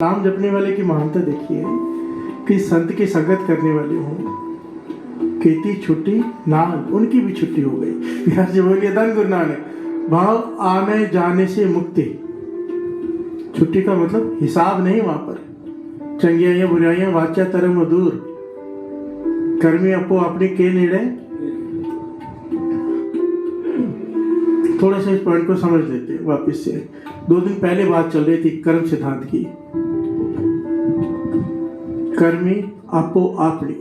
नाम जपने वाले की महानता देखिए कि संत की संगत करने वाले हों, खेती छुट्टी नाल उनकी भी छुट्टी हो गई। बिहार से बोलिए धन गुरु नानक। भाव आने जाने से मुक्ति। छुट्टी का मतलब हिसाब नहीं, वहां पर चंगियाइयां बुराइयां वाचा तरम दूर, कर्मी अपो अपने के नेड़े। थोड़ा सा इस पॉइंट को समझ लेते हैं वापस से। 2 दिन पहले बात चल रही थी कर्म सिद्धांत की। कर्मी आपो अपनी,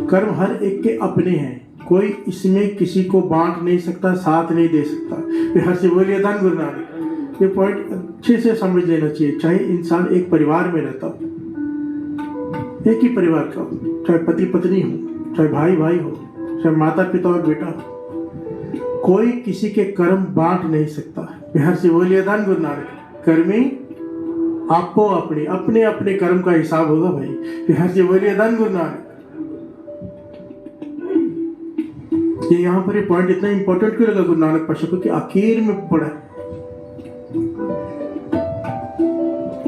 कर्म हर एक के अपने हैं, कोई इसमें किसी को बांट नहीं सकता, साथ नहीं दे सकता। बिहार से बोलिए धन गुरु नानक। ये पॉइंट अच्छे से समझ लेना चाहिए। चाहे इंसान एक परिवार में रहता हो, एक ही परिवार का हो, चाहे पति पत्नी हो, चाहे भाई भाई हो, चाहे माता पिता और बेटा हो, कोई किसी के कर्म बांट नहीं सकता। बिहार से बोलिए धन गुरु नानक। कर्मी आपको अपने अपने अपने कर्म का हिसाब होगा भाई। बिहार से बोलिए धन गुरु नानक। ये यहाँ पर ये पॉइंट इतना इंपॉर्टेंट क्यों लगा गुरु नानक पाशा को कि आखिर में पड़ा।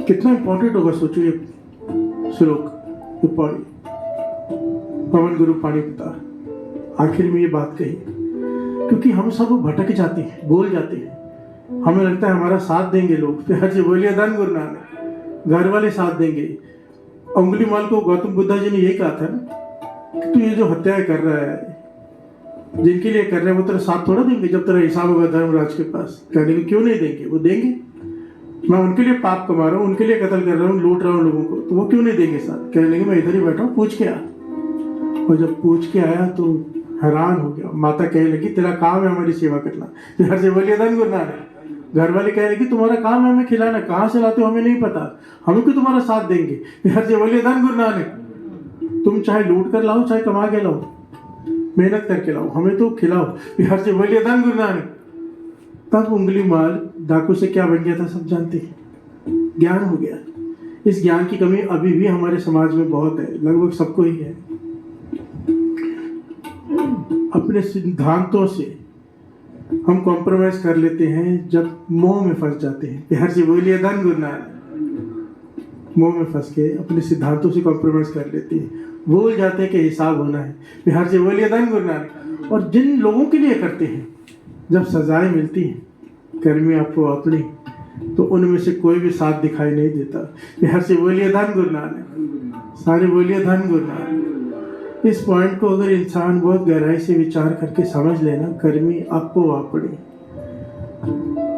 कितना इंपॉर्टेंट होगा सोचो ये श्लोक, ये पॉइंट। पवन गुरु पानी पिता, आखिर में ये बात कही क्योंकि हम सब भटक जाते हैं, भूल जाते हैं। हमें लगता है हमारा साथ देंगे लोग। बिहार से बोलिए धन गुरु नानक। घर वाले साथ देंगे। अंगुलीमाल को गौतम बुद्धा जी ने यही कहा था ना कि तू ये जो हत्याएं कर रहा है, जिनके लिए कर रहे हैं वो तेरा साथ थोड़ा देंगे जब तेरा हिसाब होगा धर्मराज के पास। कहने को क्यों नहीं देंगे, वो देंगे। मैं उनके लिए पाप कमा रहा हूँ, उनके लिए कत्ल कर रहा हूँ, लूट रहा हूँ लोगों को, तो वो क्यों नहीं देंगे साथ। कहने लगे मैं इधर ही बैठा हूँ, पूछ के आ। और जब पूछ के आया तो हैरान हो गया। माता कहने लगी तेरा काम है हमारी सेवा करना। बिहार से बोलिए धन गुरु नानक। घर वाले कह लगी तुम्हारा काम है हमें खिलाना, कहाँ से लाते हो हमें नहीं पता, हमें क्यों तुम्हारा साथ देंगे। बिहार से बोलिए धन गुरु नानक। तुम चाहे लूट कर लाओ चाहे कमा के लाओ, मेहनत करके लाओ, हमें तो खिलाओ। बिहार से बोलिए धन गुरु नानक। तब उंगली माल डाकू से क्या बन गया था सब जानते हैं, ज्ञान हो गया। इस ज्ञान की कमी अभी भी हमारे समाज में बहुत है, लगभग सबको ही है। अपने सिद्धांतों से हम कॉम्प्रोमाइज कर लेते हैं जब मोह में फंस जाते हैं। बिहार से बोलिए धन गुरु नानक। मोह में फंस के अपने सिद्धांतों से कॉम्प्रोमाइज कर लेते हैं, भूल जाते हैं कि हिसाब होना है। बिहार से बोलिए धन गुरु नानक। और जिन लोगों के लिए करते हैं, जब सजाएं मिलती हैं कर्मी आपको अपनी, तो उनमें से कोई भी साथ दिखाई नहीं देता। बिहार से बोलिए धन गुरु नानक। सारे बोलिए धन गुरु नानक। इस पॉइंट को अगर इंसान बहुत गहराई से विचार करके समझ लेना, कर्मी आपको अपने,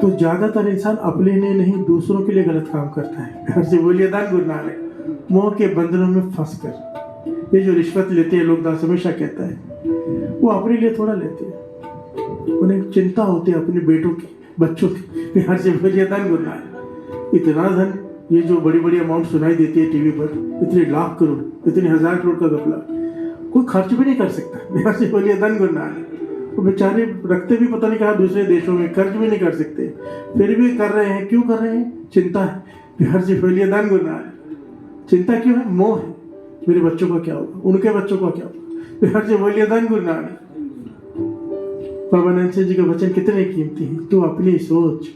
तो ज्यादातर इंसान अपने लिए नहीं दूसरों के लिए गलत काम करता है। बिहार से बोलिए धन गुरु नानक। मोह के बंधनों में फंस कर ये जो रिश्वत लेते हैं लोग, दास हमेशा कहता है वो अपने लिए थोड़ा लेते हैं, उन्हें चिंता होती है अपने बेटों की, बच्चों की। बिहार से बोलिए धन गुरु नानक। इतना धन, ये जो बड़ी बड़ी अमाउंट सुनाई देती है टीवी पर, इतने लाख करोड़, इतने 1000 करोड़ का घपला, कोई खर्च भी नहीं कर सकता। बिहार से बोलिए धन गुरु नानक। वो बेचारे रखते भी पता नहीं कहा दूसरे देशों में, खर्च भी नहीं कर सकते, फिर भी कर रहे हैं। क्यों कर रहे हैं? चिंता है। बिहार से बोलिए धन गुरु नानक। चिंता क्यों है? मोह है। मेरे बच्चों का क्या होगा, उनके बच्चों का क्या होगा। बिहार से बोलिए धन गुरु नानक। पवन जी के वचन कितने कीमती हैं। तू अपनी सोच।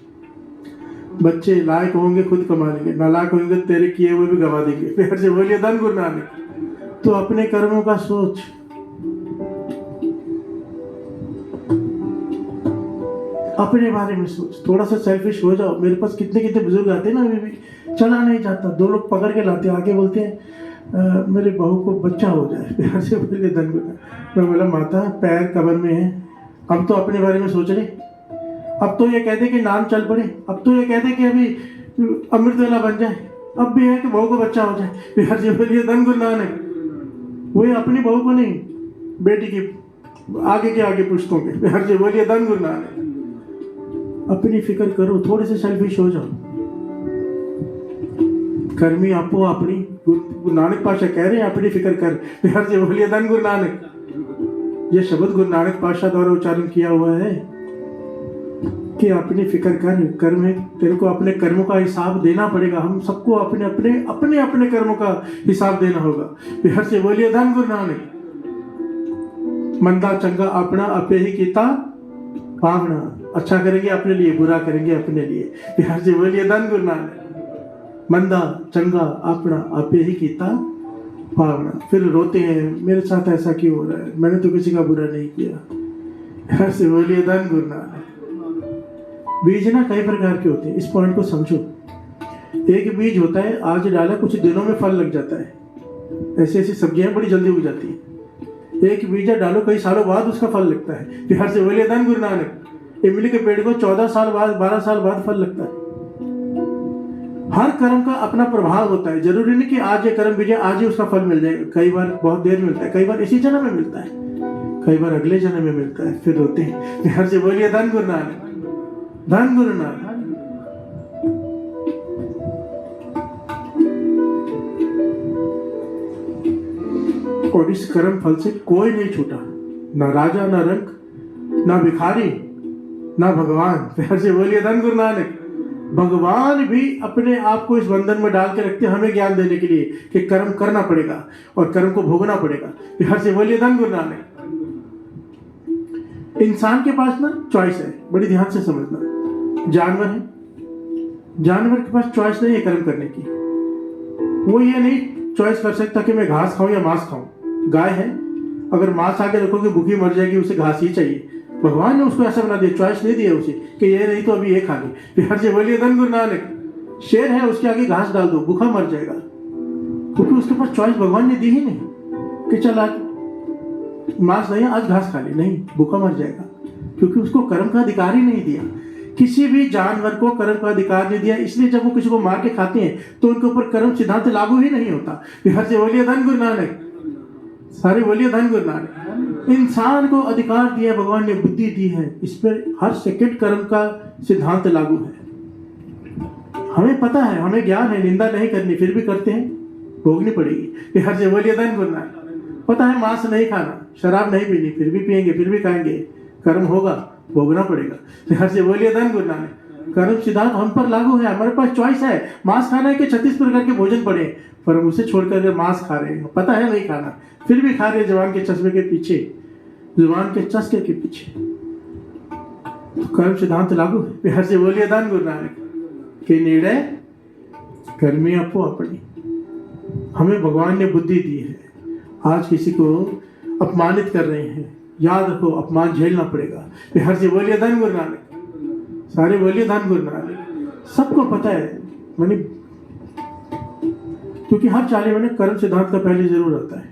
बच्चे लायक होंगे खुद कमा लेंगे, नालायक होंगे तेरे किए हुए भी गवा देंगे। बिहार से बोलिए धन गुरु नानक। तो अपने कर्मों का सोच। अपने बारे में सोच, थोड़ा सा सेल्फिश हो जाओ। मेरे पास कितने कितने बुजुर्ग आते हैं ना, अभी भी चला नहीं जाता, 2 लोग पकड़ के लाते, आके बोलते हैं मेरे बहू को बच्चा हो जाए। बिहार से बोलिए धन गुरु। मैं बोला माता पैर कबर में है, अब तो अपने बारे में सोच रहे। अब तो ये कहते कि नाम चल पड़े, अब तो ये कहते कि अभी अमृत वेला बन जाए, अब भी है कि बहू को बच्चा हो जाए। बिहार से बोलिए धन गुरु नानक। वो अपनी बहू को नहीं, बेटी की आगे के आगे पुश्तों के। बिहार से बोलिए धन गुरु नानक। अपनी फिक्र करो, थोड़े से सेल्फिश हो जाओ। कर्मी आपको अपनी, गुरु नानक पाशा कह रहे हैं अपनी फिक्र कर। बिहार से बोलिए धन गुरु नानक। ये शब्द गुरु नानक पाशा द्वारा उच्चारण किया हुआ है कि अपनी फिक्र कर। कर्म है, तेरे को अपने कर्मों का हिसाब देना पड़ेगा। हम सबको अपने अपने अपने अपने कर्मों का हिसाब देना होगा। बिहार से बोलिए धन गुरु नानक। मंदा चंगा अपना अपे ही कीता पावना। अच्छा करेंगे अपने लिए, बुरा करेंगे अपने लिए। बिहार से बोलिए धन गुरु नानक। मंदा चंगा अपना आपे ही कीता पावना। फिर रोते हैं, मेरे साथ ऐसा क्यों हो रहा है, मैंने तो किसी का बुरा नहीं किया। ऐसे बोलिए धन गुरु नानक। बीज ना कई प्रकार के होते हैं, इस पॉइंट को समझो। एक बीज होता है आज डाला कुछ दिनों में फल लग जाता है, ऐसी ऐसी सब्जियां बड़ी जल्दी उग जाती है। एक बीजा डालो कई सालों बाद उसका फल लगता है। बिहार से बोलिए धन गुरु नानक। इमली के पेड़ को 14 साल बाद 12 साल बाद फल लगता है। हर कर्म का अपना प्रभाव होता है। जरूरी नहीं कि आज ये कर्म बीजा आज ही उसका फल मिल जाएगा। कई बार बहुत देर मिलता है, कई बार इसी जन्म में मिलता है, कई बार अगले जन्म में मिलता है। फिर होते हैं। बिहार से बोलिए धन गुरु नानक, धन गुरु नानक। और इस कर्म फल से कोई नहीं छूटा, ना राजा, ना रंक, ना भिखारी, ना भगवान। फिर से बोलिए धन गुरु नानक। भगवान भी अपने आप को इस बंधन में डाल के रखते हैं हमें ज्ञान देने के लिए कि कर्म करना पड़ेगा और कर्म को भोगना पड़ेगा। फिर से बोलिए धन गुरु नानक। इंसान के पास ना चॉइस है, बड़ी ध्यान से समझना। जानवर है, जानवर के पास चॉइस नहीं है कर्म करने की। वो ये नहीं चॉइस कर सकता कि मैं घास खाऊं या मांस खाऊं। गाय है, अगर मांस आके रखोगे भूखी मर जाएगी, उसे घास ही चाहिए। भगवान ने उसको ऐसा बना दिया, चॉइस नहीं दिया उसे कि ये नहीं तो अभी ये खा ले। बिहार से बोलिए धन गुरु नानक। शेर है, उसके आगे घास डाल दो, भूखा मर जाएगा, क्योंकि उसके पास चॉइस भगवान ने दी ही नहीं कि चल आज मांस नहीं, आज घास खा ले। नहीं, भूखा मर जाएगा, क्योंकि उसको कर्म का अधिकार ही नहीं दिया। किसी भी जानवर को कर्म का अधिकार नहीं दिया, इसलिए जब वो किसी को मार के खाते हैं तो उनके ऊपर कर्म सिद्धांत लागू ही नहीं होता। बिहार से बोलिए धन गुरु नानक। सारे बोलिए धन गुरु नानक। इंसान को अधिकार दिया भगवान ने, बुद्धि दी है, इस पर हर सेकंड कर्म का सिद्धांत लागू है। हमें पता है, हमें ज्ञान है, निंदा नहीं करनी, फिर भी करते हैं, भोगनी पड़ेगी। बिहार से बोलिए धन गुरु नानक। पता है मांस नहीं खाना, शराब नहीं पीनी, फिर भी पिएंगे, फिर भी खाएंगे, कर्म होगा, भोगना पड़ेगा। बिहार से बोलिए धन गुरु नानक। कर्म सिद्धांत हम पर लागू है, हमारे पास चॉइस है। मांस खाना है कि 36 प्रकार के भोजन पड़े, पर हम उसे छोड़कर मांस खा रहे हैं, पता है नहीं खाना, फिर भी खा रहे हैं जुबान के चश्मे के पीछे, जुबान के चस्के के पीछे। तो कर्म सिद्धांत लागू है। बिहार से बोलिए धन गुरु नानक। के निर्णय कर्मी अपो अपनी। हमें भगवान ने बुद्धि दी है। आज किसी को अपमानित कर रहे हैं, याद रखो अपमान झेलना पड़ेगा। बिहार से बोलिए धन गुरु नानक। सारे बोलिए धन गुरु नानक। सबको पता है, मैंने क्योंकि हर चाले में कर्म सिद्धांत का पहले जरूर आता है।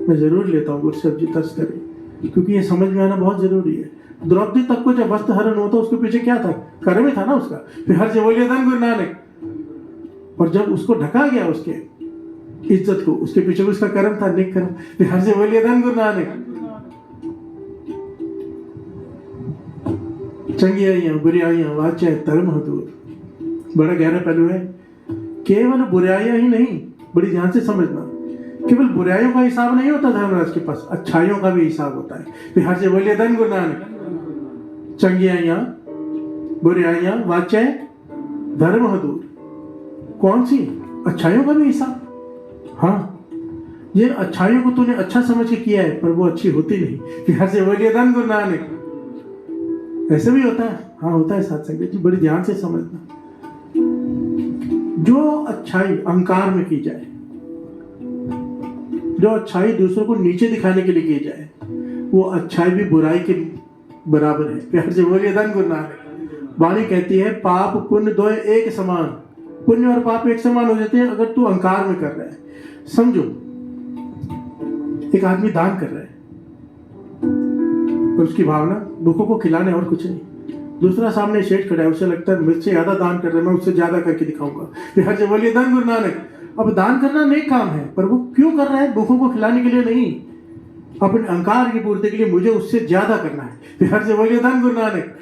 मैं जरूर लेता हूँ गुरसेब जी तर्स करें, क्योंकि ये समझ में आना बहुत जरूरी है। द्रौपदी तक को जब वस्त्र हरण होता उसके पीछे क्या था, कर्म ही था ना उसका। बिहार से बोलिए धन गुरु नानक। और जब उसको ढका गया उसके इज्जत को, उसके पीछे उसका कर्म था, नेक कर्म। बिहार से बोलिए धन गुरु नानक। चंगियाइयां बुराइयां वाचा धर्म दूर। बड़ा गहरा पहलू है। केवल बुराइयां ही नहीं, बड़ी ध्यान से समझना, केवल बुराइयों का हिसाब नहीं होता धर्मराज के पास, अच्छाइयों का भी हिसाब होता है। बिहार से बोलिए धन गुरु नानक। चंगियाइयां बुराइयां वाचा धर्म दूर। कौन सी? अच्छाइयों का भी हिसाब। हाँ, ये अच्छाइयों को तूने अच्छा समझ के किया है, पर वो अच्छी होती नहीं। बिहार से बोलिए धन गुरु नानक। ऐसे भी होता है, हाँ होता है साथ संगत जी, बड़ी ध्यान से समझना। जो अच्छाई अहंकार में की जाए, जो अच्छाई दूसरों को नीचे दिखाने के लिए की जाए, वो अच्छाई भी बुराई के बराबर है। प्यार से बोलिए धन गुरु नानक। वाणी कहती है पाप पुण्य दो एक समान, पुण्य और पाप एक समान हो जाते हैं अगर तू अहंकार में कर रहा है। समझो, एक आदमी दान कर रहा है और उसकी भावना भूखों को खिलाने और कुछ नहीं। दूसरा सामने शेठ खड़ा है, उसे लगता है मुझसे ज्यादा दान कर रहा है, मैं उससे ज्यादा करके दिखाऊंगा। बिहार से बोलिए धन गुरु नानक। अब दान करना नेक काम है, पर वो क्यों कर रहा है? भूखों को खिलाने के लिए नहीं, अपने अहंकार की पूर्ति के लिए, मुझे उससे ज्यादा करना है। बिहार से बोलिए धन गुरु नानक।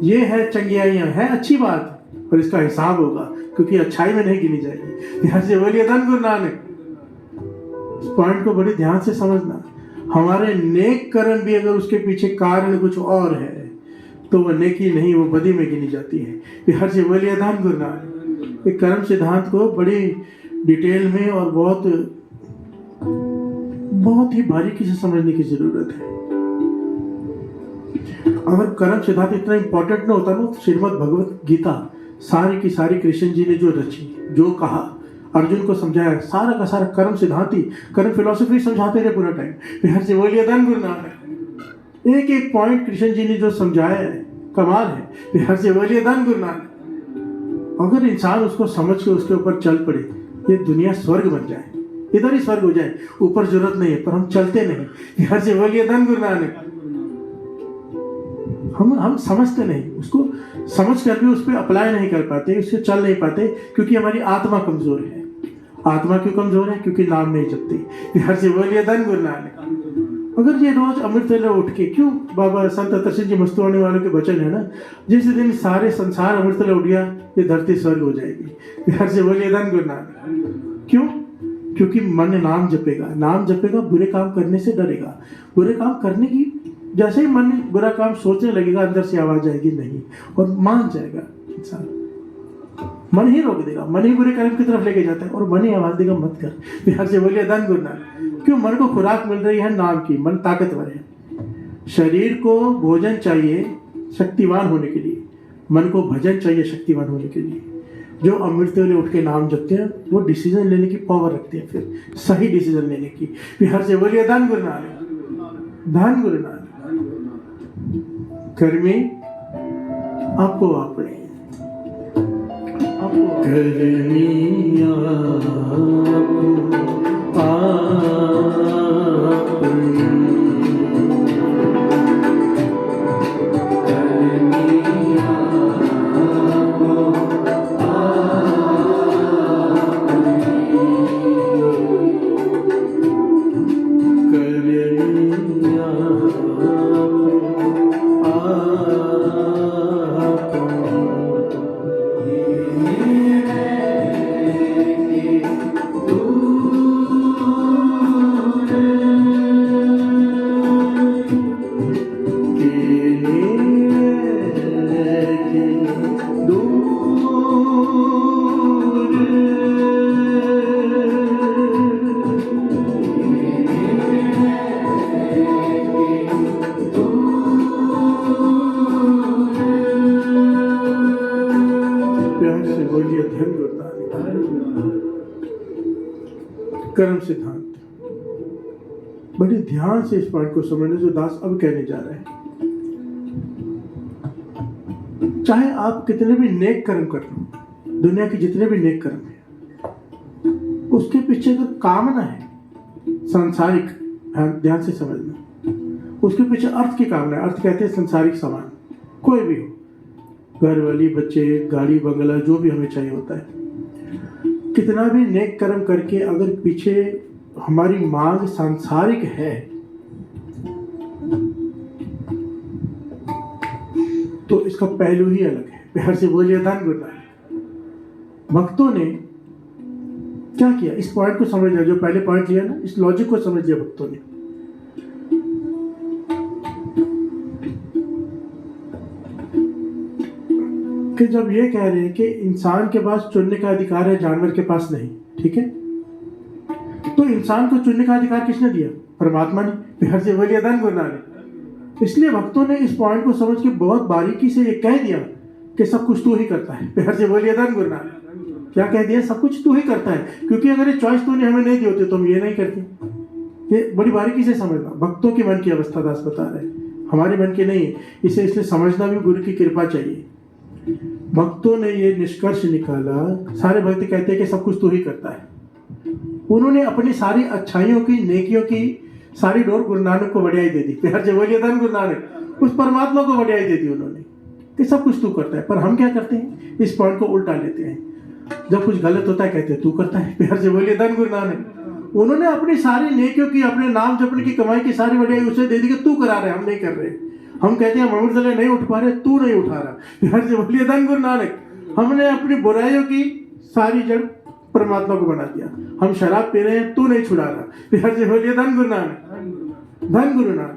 ये है चंगियाइयां, है अच्छी बात, पर इसका हिसाब होगा, क्योंकि अच्छाई में नहीं गिनी जाएगी। बिहार से बोलिए धन गुरु नानक। इस पॉइंट को बड़ी ध्यान से समझना। हमारे नेक कर्म भी अगर उसके पीछे कारण कुछ और है तो वह नेकी नहीं, वो बदी में गिनी जाती है। बिहार से बोलिए धन गुरु नानक। एक कर्म सिद्धांत को बड़ी डिटेल में और बहुत ही बारीकी से समझने की जरूरत है। अगर कर्म सिद्धांत इतना इंपॉर्टेंट ना होता ना, श्रीमद् भगवत गीता सारी की सारी कृष्ण जी ने जो रची, जो कहा, अर्जुन को समझाया, सारा का सारा कर्म सिद्धांत ही, कर्म फिलोसफी समझाते रहे पूरा टाइम। बिहार से बोलिए धन गुरु नानक। एक एक पॉइंट कृष्ण जी ने जो समझाया है, कमाल है। बिहार से बोलिए धन गुरु नानक। अगर इंसान उसको समझ के उसके ऊपर चल पड़े, ये दुनिया स्वर्ग बन जाए, इधर ही स्वर्ग हो जाए, ऊपर जरूरत नहीं है। पर हम चलते नहीं। बिहार से बोलिए धन गुरु नानक। हम समझते नहीं, उसको समझ कर भी उस पर अप्लाई नहीं कर पाते, उससे चल नहीं पाते, क्योंकि हमारी आत्मा कमजोर है। आत्मा क्यों कमजोर है? क्योंकि नाम नहीं जपते। बिहार से बोलिए धन गुरु नानक। अगर ये रोज अमृत वेला उठ के, क्यों बाबा संत अतरसिंह जी मस्त होने वालों के वचन है ना, जिस दिन सारे संसार अमृत वेला उठ गया, ये धरती स्वर्ग हो जाएगी। बिहार से बोलिए धन गुरु नानक। क्यों? क्योंकि मन नाम जपेगा, नाम जपेगा, बुरे काम करने से डरेगा। बुरे काम करने की, जैसे ही मन बुरा काम सोचने लगेगा, अंदर से आवाज आएगी नहीं, और मान जाएगा इंसान। मन ही रोक देगा, मन ही बुरे कर्म की तरफ लेके जाता है, और मन ही आवाज देगा मत कर। बिहार से बोलिए धन गुरु नानक। क्यों? मन को खुराक मिल रही है नाम की, मन ताकतवर है। शरीर को भोजन चाहिए शक्तिवान होने के लिए, मन को भजन चाहिए शक्तिवान होने के लिए। जो अमृत वेले उठ के नाम जपते हैं, वो डिसीजन लेने की पावर रखते हैं, फिर सही डिसीजन लेने की। बिहार से बोलिए धन गुरु नानक। धन गुरु नानक। कर्मी आपको आपने करनिया कर्म सिद्धांत। बड़े ध्यान से इस पॉइंट को समझने जो दास अब कहने जा रहे हैं। चाहे आप कितने भी नेक कर्म कर लो, दुनिया के जितने भी नेक कर्म है, उसके पीछे अगर कामना है सांसारिक, ध्यान से समझना, उसके पीछे अर्थ की कामना है। अर्थ कहते हैं संसारिक सामान, कोई भी हो, घर वाली, बच्चे, गाड़ी, बंगला, जो भी हमें चाहिए होता है। कितना भी नेक कर्म करके अगर पीछे हमारी मांग सांसारिक है, तो इसका पहलू ही अलग है। प्यार से बोलिए धन गुरु नानक। भक्तों ने क्या किया? इस पॉइंट को समझ लिया, जो पहले पॉइंट लिया ना, इस लॉजिक को समझ लिया भक्तों ने। कि जब ये कह रहे हैं कि इंसान के पास चुनने का अधिकार है, जानवर के पास नहीं, ठीक है, तो इंसान को चुनने का अधिकार किसने दिया? परमात्मा ने। प्यार से बोलिए धन गुरु नानक। इसलिए भक्तों ने इस पॉइंट को समझ के बहुत बारीकी से ये कह दिया कि सब कुछ तू ही करता है। प्यार से बोलिए धन गुरु नानक। क्या कह दिया? सब कुछ तू ही करता है, क्योंकि अगर ये चॉइस तूने हमें नहीं दी होती तो हम ये नहीं करते। ये बड़ी बारीकी से समझना। भक्तों की मन की अवस्था दास बता रहे हैं, हमारे मन की नहीं है। इसे इसलिए समझना भी गुरु की कृपा चाहिए। भक्तों ने ये निष्कर्ष निकाला, सारे भक्त कहते हैं कि सब कुछ तू ही करता है। उन्होंने अपनी सारी अच्छाइयों की, नेकियों की सारी डोर गुरु नानक को बढ़ाई दे दी। प्यार से बोलिए धन गुरु नानक। उस परमात्मा को बढ़ाई दे दी उन्होंने कि सब कुछ तू करता है। पर हम क्या करते हैं? इस पॉइंट को उल्टा लेते हैं। जब कुछ गलत होता है कहते हैं तू करता है। प्यार से बोलिए धन गुरु नानक। उन्होंने अपनी सारी नेकियों की, अपने नाम जपने की कमाई की सारी बढ़ाई उसे दे दी कि तू करा रहे, हम नहीं कर रहे। हम कहते हैं हम अमृत वेला नहीं उठ पा रहे, तू नहीं उठा रहा। प्यार से बोलिए धन गुरु नानक। हमने अपनी बुराइयों की सारी जड़ परमात्मा को बना दिया। हम शराब पी रहे हैं, तू नहीं छुड़ा रहा। प्यार से बोलिए धन गुरु नानक। धन गुरु नानक।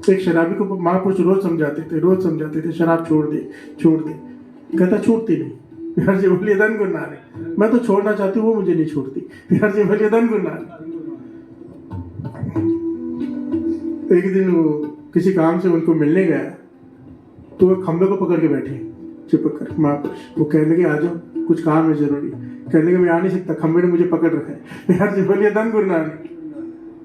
एक शराबी को महापुरुष रोज समझाते थे शराब छोड़ दे, छोड़ दे। कहता छूटती नहीं। प्यार से बोलिए धन गुरु नानक। मैं तो छोड़ना चाहती हूँ, वो मुझे नहीं छोड़ती। प्यार से बोलिए धन गुरु नानक। एक दिन वो किसी काम से उनको मिलने गया, तो वो खंबे को पकड़ के बैठे, चिपक कर महापुरुष। वो कहने लगे आ जाओ, कुछ काम है जरूरी। कहने लगे मैं आ नहीं सकता, खंबे ने मुझे पकड़ रखा है। बिहार जी बोलिए धन गुरु नानक।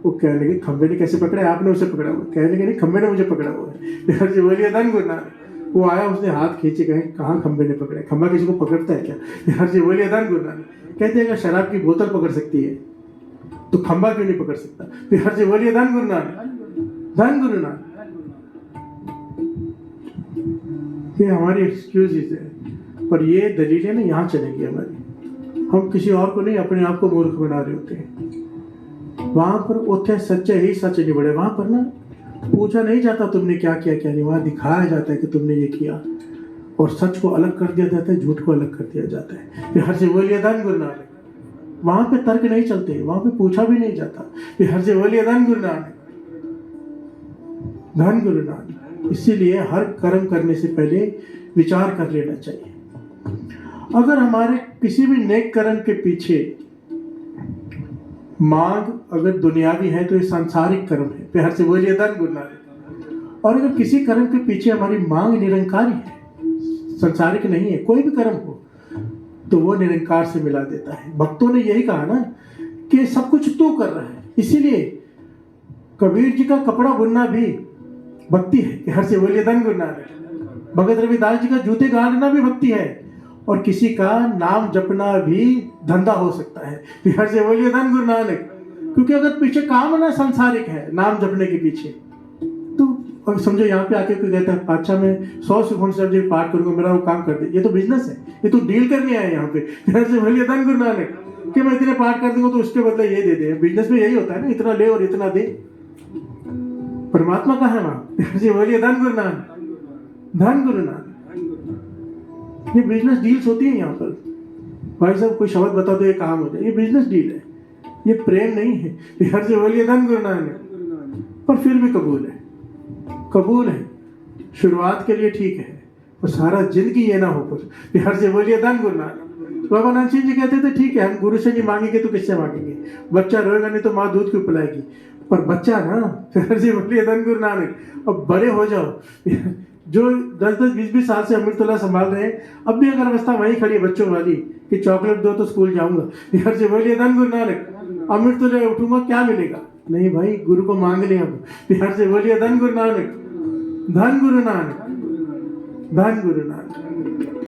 वो कहने लगे खंबे ने कैसे पकड़ा है, आपने उसे पकड़ा हुआ। कहने लगे नहीं, खंबे ने मुझे पकड़ा हुआ है। बिहार जी बोलिए धन गुरु नानक। वो आया, उसने हाथ खींचे, कहे कहाँ खंबे ने पकड़ा है, खंबा किसी को पकड़ता है क्या। बिहार जी बोलिए धन गुरु नानक। कहते हैं अगर शराब की बोतल पकड़ सकती है तो खंबा क्यों नहीं पकड़ सकता। बिहार जी बोलिए धन गुरु नानक, धन गुरु नानक। ये हमारी एक्सक्यूजेज है, पर ये दलीलें ना यहाँ चलेंगी हमारी। हम किसी और को नहीं, अपने आप को मूर्ख बना रहे होते हैं। वहां पर उठे सच्चे ही सच नहीं बड़े, वहां पर ना पूछा नहीं जाता तुमने क्या किया क्या नहीं, वहां दिखाया जाता है कि तुमने ये किया, और सच को अलग कर दिया जाता है, झूठ को अलग कर दिया जाता है। बिहार से बोलिए धन गुरु नानक। वहां पे तर्क नहीं चलते, वहां पे पूछा भी नहीं जाता। बिहार से बोलिए धन गुरु नानक, धन गुरु नानक। इसीलिए हर कर्म करने से पहले विचार कर लेना चाहिए। अगर हमारे किसी भी नेक कर्म के पीछे मांग अगर दुनियावी है तो ये सांसारिक कर्म है। प्यार से बोलिए धन गुरु नानक। और अगर किसी कर्म के पीछे हमारी मांग निरंकारी है, सांसारिक नहीं है, कोई भी कर्म हो, तो वो निरंकार से मिला देता है। भक्तों ने यही कहा ना कि सब कुछ तू कर रहा है। इसीलिए कबीर जी का कपड़ा बुनना भी भक्ति है। प्यार से बोलिए धन गुरु नानक। भगत रविदास जी का जूते गाड़ना भी भक्ति है, और किसी का नाम जपना भी धंधा हो सकता है। बिहार से बोलिए धन गुरु नानक। क्योंकि अगर पीछे काम ना सांसारिक है, नाम जपने के पीछे, तो अब समझो यहाँ पे आके कोई कहता है अच्छा मैं 100 सुखमनी साहब जी पाठ करूंगा, मेरा वो काम कर दे, ये तो बिजनेस है, ये तो डील करने आए यहाँ पे। बिहार से बोलिए धन गुरु नानक कि मैं इतने पाठ कर दूंगा तो उसके बदले ये दे दे। बिजनेस में यही होता है ना, इतना ले और इतना दे। परमात्मा कहाँ है वहां। बिहार से बोलिए धन गुरु नानक, धन गुरु नानक। ये बिजनेस डील्स होती है यहाँ पर। भाई साहब कोई शब्द बता दो ये काम हो जाए, ये बिजनेस डील है, ये प्रेम नहीं है। बिहार से बोलिए धन गुरु नानक। पर फिर भी कबूल है, कबूल है। शुरुआत के लिए ठीक है, और सारा जिंदगी ये ना हो पर। बिहार से बोलिए धन गुरु नानक। बाबा नानक सिंह जी कहते थे ठीक है हम गुरु से नहीं मांगेंगे तो किससे मांगेंगे, बच्चा रोएगा नहीं तो माँ दूध क्यों पिलाएगी, पर बच्चा ना। बिहार से बोलिए धन गुरु नानक। अब बड़े हो जाओ, जो 10-10, 20-20 साल से अमृतुल्लाह संभाल रहे हैं, अब भी अगर अवस्था वही खड़ी है बच्चों वाली कि चॉकलेट दो तो स्कूल जाऊंगा। बिहार से बोलिए धन गुरु नानक। अमृतुल्लाह उठूंगा क्या मिलेगा, नहीं भाई गुरु को मांग ले हम। बिहार से बोलिए धन गुरु नानक, धन गुरु नानक, धन गुरु नानक।